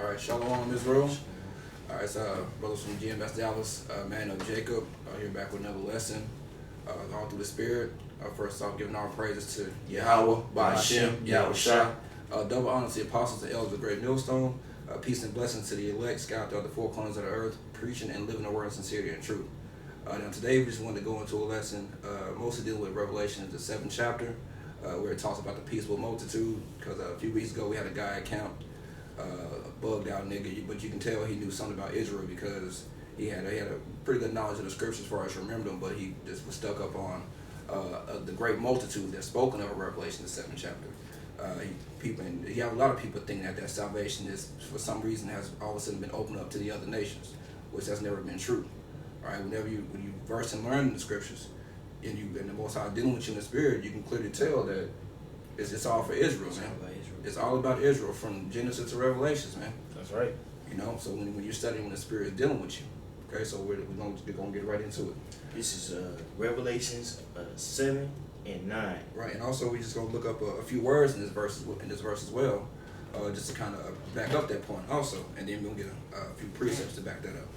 All right, Shalom Israel. All right, so brothers from GMS Dallas, man of Jacob, here back with another lesson, all through the Spirit. First off, giving our praises to Yahweh, Ba'ashem, Yahweh Shah. Double honor to the apostles and elders of the great millstone. Peace and blessings to the elect, scattered throughout the four corners of the earth, preaching and living the word of sincerity and truth. Now today we just wanted to go into a lesson, mostly dealing with Revelation, the 7th chapter, where it talks about the peaceable multitude. Because a few weeks ago we had a guy camp, bugged out nigga, but you can tell he knew something about Israel because he had a pretty good knowledge of the scriptures as far as remember them, but he just was stuck up on the great multitude that's spoken of in Revelation, the 7th chapter. You have a lot of people think that salvation is, for some reason, has all of a sudden been opened up to the other nations, which has never been true. All right, when you verse and learn the scriptures, and the Most High dealing with you in the spirit, you can clearly tell that it's all for Israel, man. It's all about Israel from Genesis to Revelations, man. That's right. You know, so when you're studying, when the Spirit is dealing with you, okay, so we're gonna get right into it. This is Revelations 7 and 9. Right, and also we just gonna look up a few words in this verse as well, just to kind of back up that point also, and then we'll get a few precepts to back that up.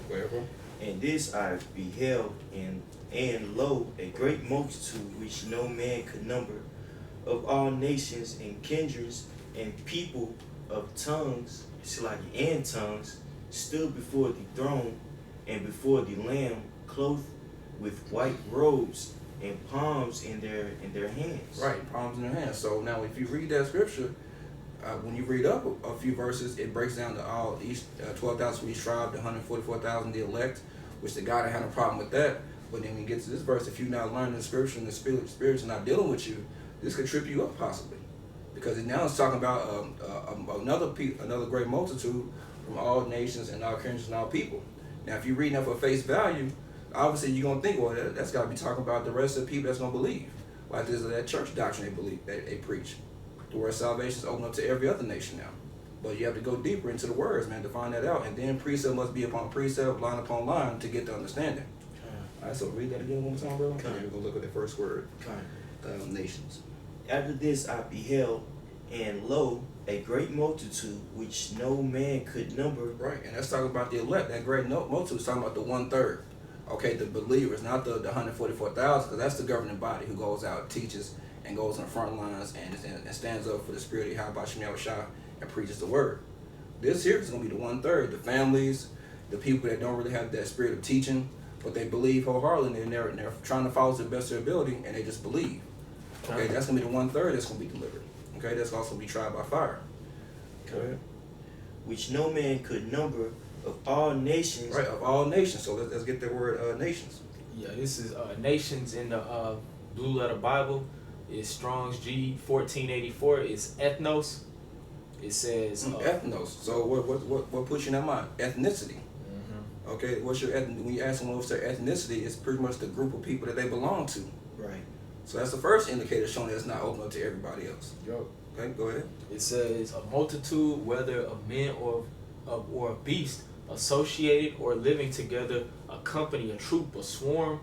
Go ahead, bro. And this I beheld, and lo, a great multitude which no man could number, of all nations and kindreds and people of tongues, and tongues, stood before the throne and before the Lamb, clothed with white robes and palms in their hands. Right, palms in their hands. So now, if you read that scripture, when you read up a few verses, it breaks down to each 12,000 from each tribe, the 144,000 the elect, which the God had a problem with that. But then when you get to this verse, if you're not learning the scripture and the spirit's not dealing with you, this could trip you up possibly, because now it's talking about another great multitude from all nations and all kindreds and all people. Now, if you're reading that for face value, obviously you're gonna think, well, that's got to be talking about the rest of the people that's gonna believe, like this that church doctrine they preach, to where salvation is open up to every other nation now. But you have to go deeper into the words, man, to find that out, and then precept must be upon precept, line upon line, to get the understanding. All right, so read that again one more time, bro. Okay. We're gonna look at the first word. Nations. After this I beheld, and lo, a great multitude which no man could number. Right, and that's talking about the elect. That great multitude is talking about the 1/3. Okay, the believers, not the 144,000, because that's the governing body who goes out, teaches, and goes on the front lines and stands up for the spirit of Yahweh Shem Shah and preaches the word. This here is going to be the 1/3, the families, the people that don't really have that spirit of teaching, but they believe wholeheartedly, and they're trying to follow to the best of their ability, and they just believe. Okay, that's going to be the 1/3 that's going to be delivered. Okay, that's also going to be tried by fire. Okay. Which no man could number, of all nations. Right, of all nations. So let's get the word nations. Yeah, this is nations in the Blue Letter Bible. It's Strong's G 1484. It's ethnos. It says ethnos. So what puts you in that mind? Ethnicity. Mm-hmm. Okay, what's your when you ask them what's their ethnicity, it's pretty much the group of people that they belong to. Right. So that's the first indicator showing that it's not open up to everybody else. Yo. Okay, go ahead. It says a multitude, whether of men or of beast, associated or living together, a company, a troop, a swarm.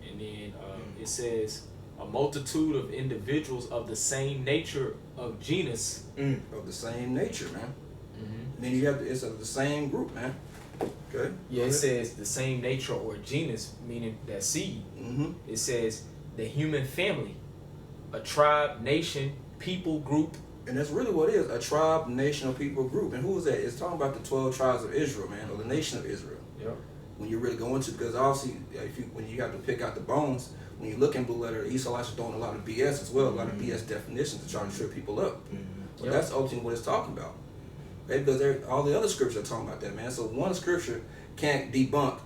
And then it says a multitude of individuals of the same nature of genus. Of the same nature, man. Mm-hmm. Then you have it's of the same group, man. Okay. Yeah, it says the same nature or genus, meaning that seed. Mm-hmm. It says the human family, a tribe, nation, people, group. And that's really what it is, a tribe, nation, or people group. And who is that? It's talking about the 12 tribes of Israel, man, or the nation of Israel. Yep. When you really go into, because obviously, when you have to pick out the bones, when you look in Blue Letter, the Israelites are throwing a lot of BS as well, a lot of BS definitions to try to trip people up. But that's ultimately what it's talking about. Okay? Because all the other scriptures are talking about that, man. So one scripture can't debunk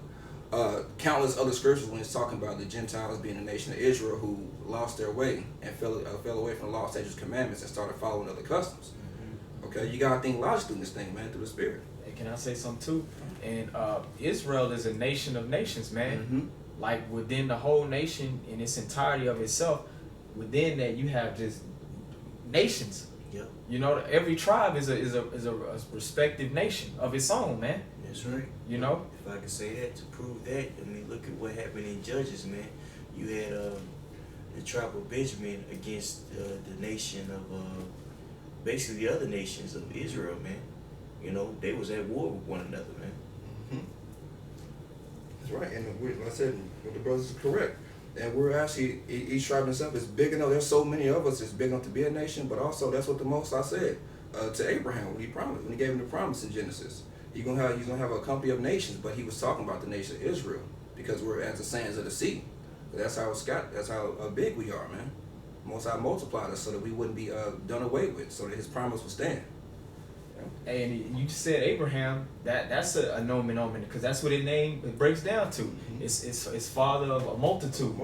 countless other scriptures when it's talking about the Gentiles being a nation of Israel who lost their way and fell away from the law, statutes, commandments, and started following other customs. Okay, you gotta think logically in this thing, man, through the spirit. And can I say something too? And Israel is a nation of nations, man. Mm-hmm. Like within the whole nation in its entirety of itself, within that you have just nations. Yep. You know, every tribe is a respective nation of its own, man. That's right. You know? If I could say that, to prove that, I mean, look at what happened in Judges, man. You had the tribe of Benjamin against the nation of basically the other nations of Israel, man. You know, they was at war with one another, man. That's right, and like I said, what the brothers is correct. And we're actually, each tribe itself is big enough. There's so many of us, it's big enough to be a nation, but also that's what the Most High said to Abraham when he gave him the promise in Genesis. He's gonna have a company of nations, but he was talking about the nation of Israel because we're as the sands of the sea. That's how that's how big we are, man. Most High multiplied us so that we wouldn't be done away with, so that His promise would stand. And you just said Abraham. That's a nomen omen because that's what it breaks down to. Mm-hmm. It's father of a multitude.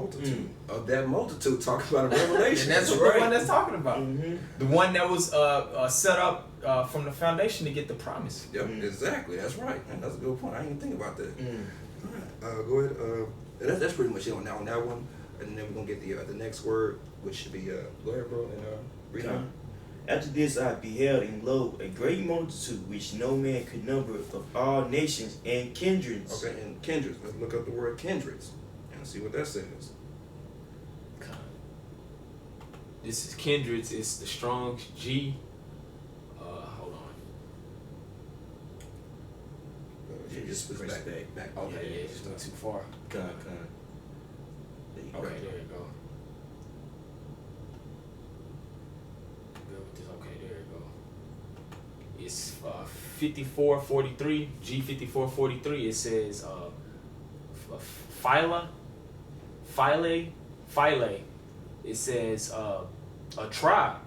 Of that multitude, talking about a revelation. And that's the one that's talking about. Mm-hmm. The one that was set up from the foundation to get the promise. Yep, exactly. That's right. Man, that's a good point. I didn't even think about that. Mm. All right, go ahead. That's pretty much it on that one. And then we're gonna get the next word, which should be go ahead, bro, and read on. After this I beheld, and lo, a great multitude which no man could number, of all nations and kindreds. Okay, and kindreds. Let's look up the word kindreds and see what that says. This is kindreds. It's the Strong's G. Hold on. Just push press back. Yeah, Okay, yeah, just went too far. Con. There you go. Okay, there you go. Good with this. Okay, there you go. It's 5443, G5443. It says phile. It says a tribe.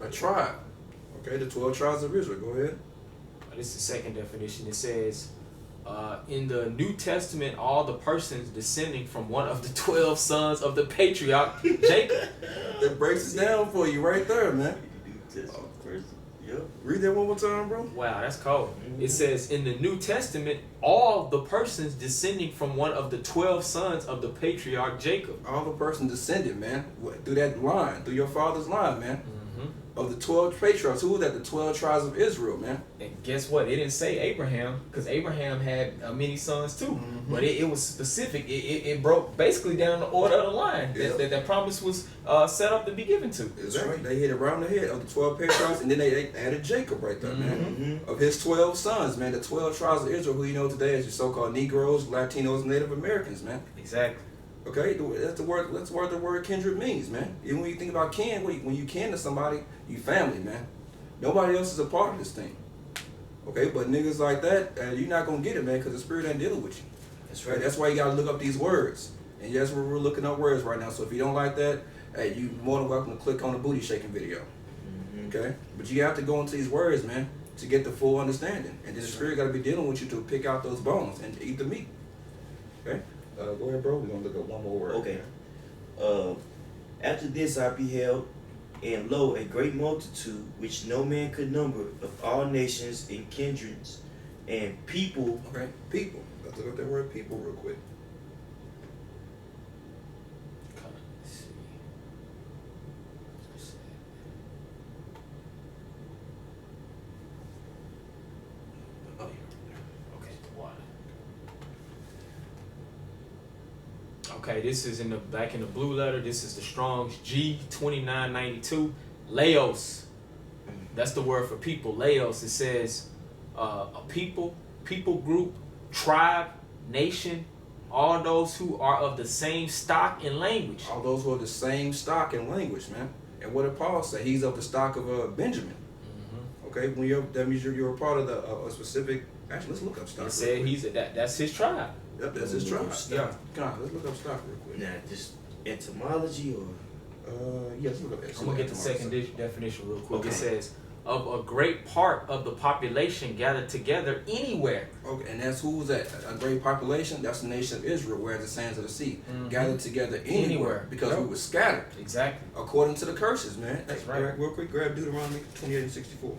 A tribe. Okay, the 12 tribes of Israel. Go ahead. This is the second definition. It says, in the New Testament, all the persons descending from one of the 12 sons of the patriarch Jacob. That breaks it down for you right there, man. Yep. Read that one more time, bro. Wow, that's cold. Mm-hmm. It says, in the New Testament, all the persons descending from one of the 12 sons of the patriarch Jacob. All the person descended, man, through that line, through your father's line, man. Mm-hmm. Of the 12 patriarchs. Who was that? The 12 tribes of Israel, man. And guess what? It didn't say Abraham, because Abraham had many sons too. Mm-hmm. But it was specific. It broke basically down the order of the line Yep. that promise was set up to be given to. Exactly. They hit it right on the head of the 12 patriarchs, and then they added Jacob right there, man. Mm-hmm. Of his 12 sons, man. The 12 tribes of Israel, who you know today as your so-called Negroes, Latinos, and Native Americans, man. Exactly. Okay, that's the word. That's what the word kindred means, man. Even when you think about kin, when you kin to somebody, you family, man. Nobody else is a part of this thing. Okay, but niggas like that, you're not gonna get it, man, because the spirit ain't dealing with you. That's Right. right. That's why you gotta look up these words, and yes, we're looking up words right now. So if you don't like that, hey, you more than welcome to click on the booty shaking video. Mm-hmm. Okay, but you have to go into these words, man, to get the full understanding, and then the spirit got to be dealing with you to pick out those bones and eat the meat. Okay. Go ahead, bro. We're gonna look up one more word. Okay. After this I beheld, and lo, a great multitude which no man could number, of all nations and kindreds and people. Okay. People. Let's look up that word people real quick. Let's see. Oh, Okay, water. Okay, this is back in the blue letter. This is the Strong's G2992. Laos. That's the word for people. Laos. It says a people group, tribe, nation, all those who are of the same stock and language. All those who are the same stock and language, man. And what did Paul say? He's of the stock of Benjamin. Mm-hmm. Okay, that means you're a part of a specific. Actually, let's look up stock. It said that's his tribe. Yep, that's his tribe. Stock. Yeah, come on, let's look up stock real quick. Now, just etymology or Yeah, let's look up. I'm gonna get the second definition real quick. Okay. It says of a great part of the population gathered together anywhere. Okay, and that's who was that? A great population. That's the nation of Israel, whereas the sands of the sea Mhm. gathered together anywhere because Yep. we were scattered Exactly. according to the curses, man. That's Hey, right. Real quick, grab Deuteronomy 28 and 64.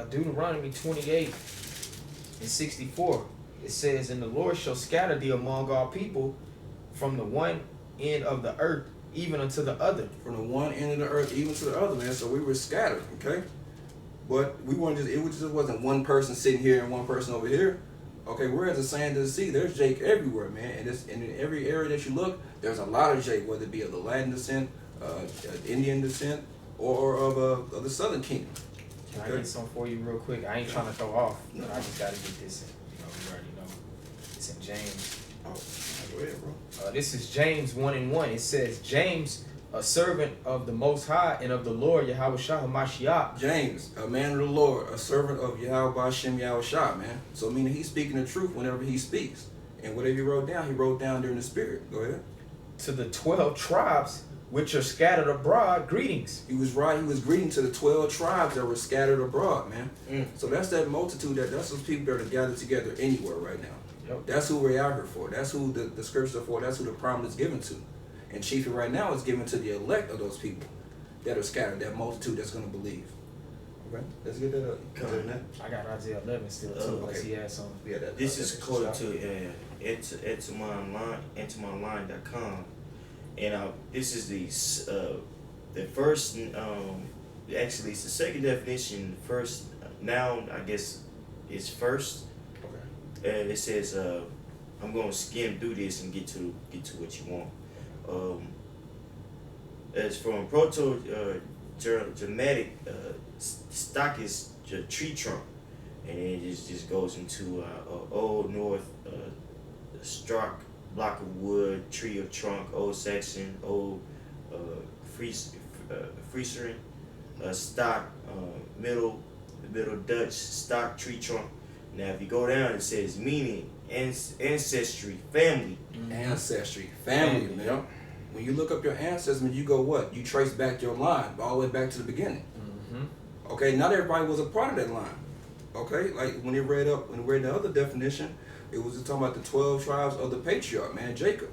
Deuteronomy 28 and 64. It says, "And the Lord shall scatter thee among all people, from the one end of the earth even unto the other." From the one end of the earth even to the other, man. So we were scattered, okay? But we weren't just wasn't one person sitting here and one person over here. Okay, we're at the sand of the sea. There's Jake everywhere, man. And in every area that you look, there's a lot of Jake, whether it be of the Latin descent, Indian descent, or of the Southern Kingdom. Can I Okay. get some for you real quick? I ain't trying to throw off, but I just gotta get this in. You already know. It's in James. Oh, go ahead, bro. This is James 1:1. It says, James, a servant of the Most High and of the Lord Yahweh Shah HaMashiach. James, a man of the Lord, a servant of Yahweh Hashem Yahweh Shah, man. So meaning he's speaking the truth whenever he speaks. And whatever he wrote down during the Spirit. Go ahead. To the 12 tribes which are scattered abroad, greetings. He was right. He was greeting to the 12 tribes that were scattered abroad, man. So that's that multitude. That's those people that are gathered together anywhere right now. Yep. That's who we're out here for. That's who the scriptures are for. That's who the promise is given to. And chiefly right now is given to the elect of those people that are scattered, that multitude that's going to believe. Okay, let's get that up. I got Isaiah 11 still too. Unless okay. he has some. Yeah, This is quoted to entomonline.com, and this is the first actually it's the second definition. First noun, I guess, is first, Okay. and it says I'm going to skim through this and get to what you want. As from Proto-Germanic, stock is the tree trunk, and then it just goes into Old North, stock, block of wood, tree of trunk, Old Saxon, Old Friesian, stock, Middle Dutch, stock, tree trunk. Now, if you go down, it says meaning, ancestry, family. Ancestry, family, man. When you look up your ancestors, you go what? You trace back your line all the way back to the beginning. Okay, not everybody was a part of that line. Okay, like when we read the other definition, it was just talking about the 12 tribes of the patriarch, man, Jacob.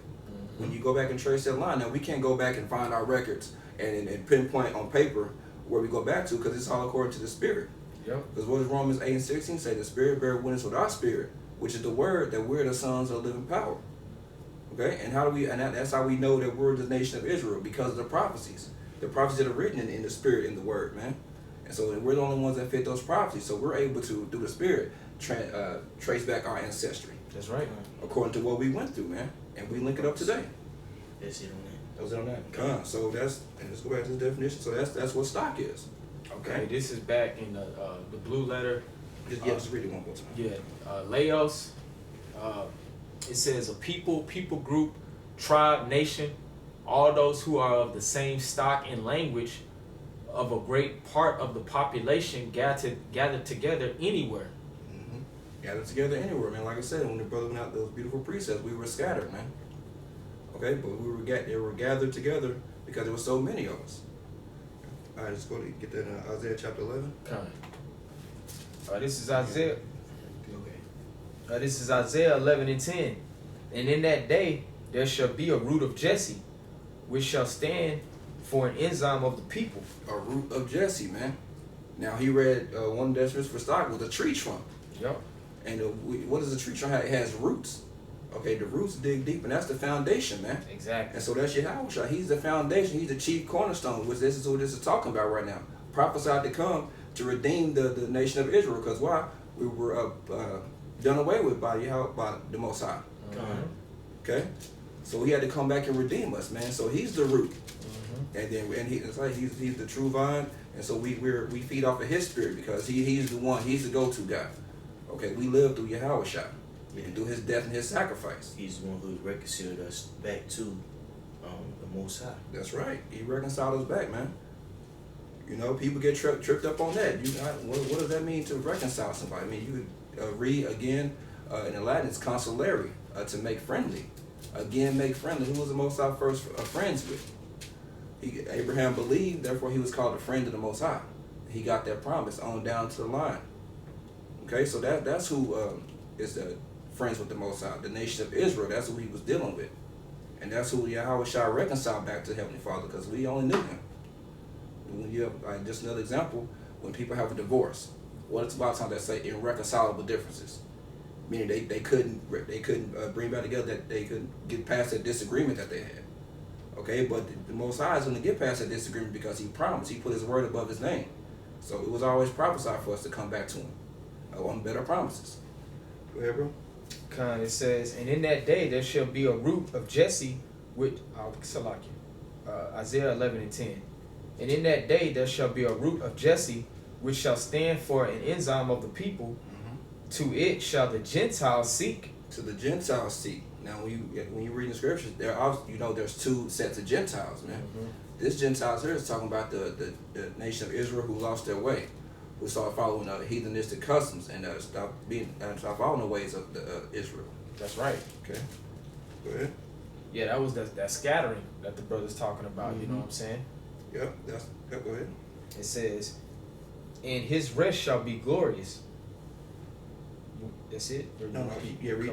When you go back and trace that line, now we can't go back and find our records and pinpoint on paper where we go back to, because it's all according to the Spirit. Yep. Because what does Romans 8:16 say? The Spirit bear witness with our spirit, which is the word that we're the sons of living power. Okay, and that's how we know that we're the nation of Israel, because of the prophecies. The prophecies that are written in the Spirit, in the Word, man. And so we're the only ones that fit those prophecies. So we're able to, through the Spirit, trace back our ancestry. That's right. According to what we went through, man. And we link it up today. That's it on that. That was it on that. So and let's go back to the definition. So that's what stock is. Okay, this is back in the blue letter. Just read it one more time. Yeah, Laos. It says a people group, tribe, nation, all those who are of the same stock and language, of a great part of the population gathered together anywhere. Gathered together anywhere, man. Like I said, when the brother went out those beautiful precepts, we were scattered, man. Okay, but they were gathered together because there were so many of us. All right, let's go to get that in Isaiah chapter 11. This is Isaiah. Okay. This is Isaiah 11:10. And in that day there shall be a root of Jesse, which shall stand for an enzyme of the people. A root of Jesse, man. Now he read one definition for stock was a tree trunk. Yep. And what does a tree trunk have? It has roots. Okay, the roots dig deep, and that's the foundation, man. Exactly. And so that's Yahweh. He's the foundation. He's the chief cornerstone, which this is what this is talking about right now. Prophesied to come to redeem the nation of Israel. Because why? We were done away with by the Most High. Okay? So he had to come back and redeem us, man. So he's the root. And it's like he's the true vine. And so we feed off of his spirit, because he's the one, he's the go-to guy. Okay, we live through Yahweh Shah. And through his death and his sacrifice. He's the one who reconciled us back to the Most High. That's right. He reconciled us back, man. You know, people get tripped up on that. What does that mean to reconcile somebody? I mean, you could read again in the Latin, it's consolare, to make friendly. Again, make friendly. Who was the Most High first friends with? Abraham believed, therefore he was called a friend of the Most High. He got that promise on down to the line. Okay, so that's who is the friends with the Most High, the nation of Israel. That's who he was dealing with. And that's who Yahweh shall reconcile back to Heavenly Father, because we only knew him. When you have, just another example, when people have a divorce, what's about time that say irreconcilable differences? Meaning they couldn't bring back together, that they couldn't get past that disagreement that they had. Okay, but the Most High is going to get past that disagreement because he promised. He put his word above his name. So it was always prophesied for us to come back to him on better promises. Go ahead, bro. It says, and in that day there shall be a root of Jesse, which Isaiah 11:10. And in that day there shall be a root of Jesse, which shall stand for an enzyme of the people. To it shall the Gentiles seek. To the Gentiles seek. Now, when you read the scriptures, there's two sets of Gentiles, man. This Gentiles here is talking about the nation of Israel who lost their way, who started following heathenistic customs and stopped following the ways of Israel. That's right. Okay, go ahead. Yeah, that was that scattering that the brother's talking about. You know what I'm saying? Yep, go ahead. It says, "And his rest shall be glorious." That's it? Read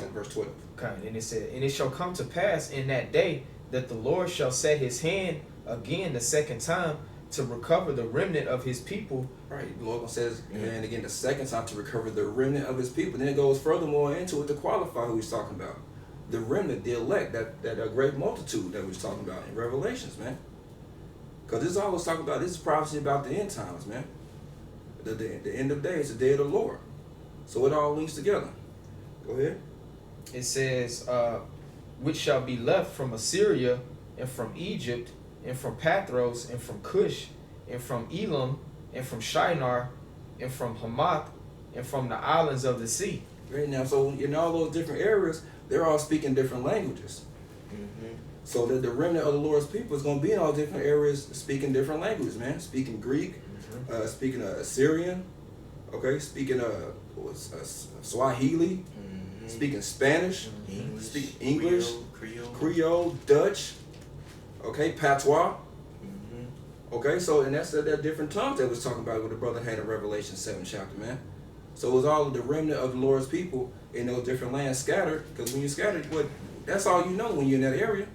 that verse 12. Okay, and it said, "And it shall come to pass in that day that the Lord shall set his hand again the second time to recover the remnant of his people." Right, the Lord says, and again the second time to recover the remnant of his people. Then it goes furthermore into it to qualify who he's talking about. The remnant, the elect, that great multitude that we're talking about in Revelations, man. Because this is all we're talking about. This is prophecy about the end times, man. The end of days, the day of the Lord. So it all links together. Go ahead. It says, "Which shall be left from Assyria, and from Egypt, and from Pathros, and from Cush, and from Elam, and from Shinar, and from Hamath, and from the islands of the sea." Right now, so in all those different areas, they're all speaking different languages. So that the remnant of the Lord's people is going to be in all different areas speaking different languages, man. Speaking Greek, speaking Assyrian, okay, speaking Swahili, speaking Spanish, speaking English, Creole, Dutch, okay, Patois. Okay, so and that's that different tongues that was talking about what the brother had in Revelation 7 chapter, man. So it was all of the remnant of the Lord's people in those different lands scattered, because when you're scattered, that's all you know when you're in that area.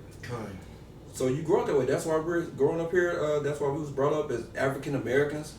So you grow up that way. That's why we're growing up here. That's why we was brought up as African Americans.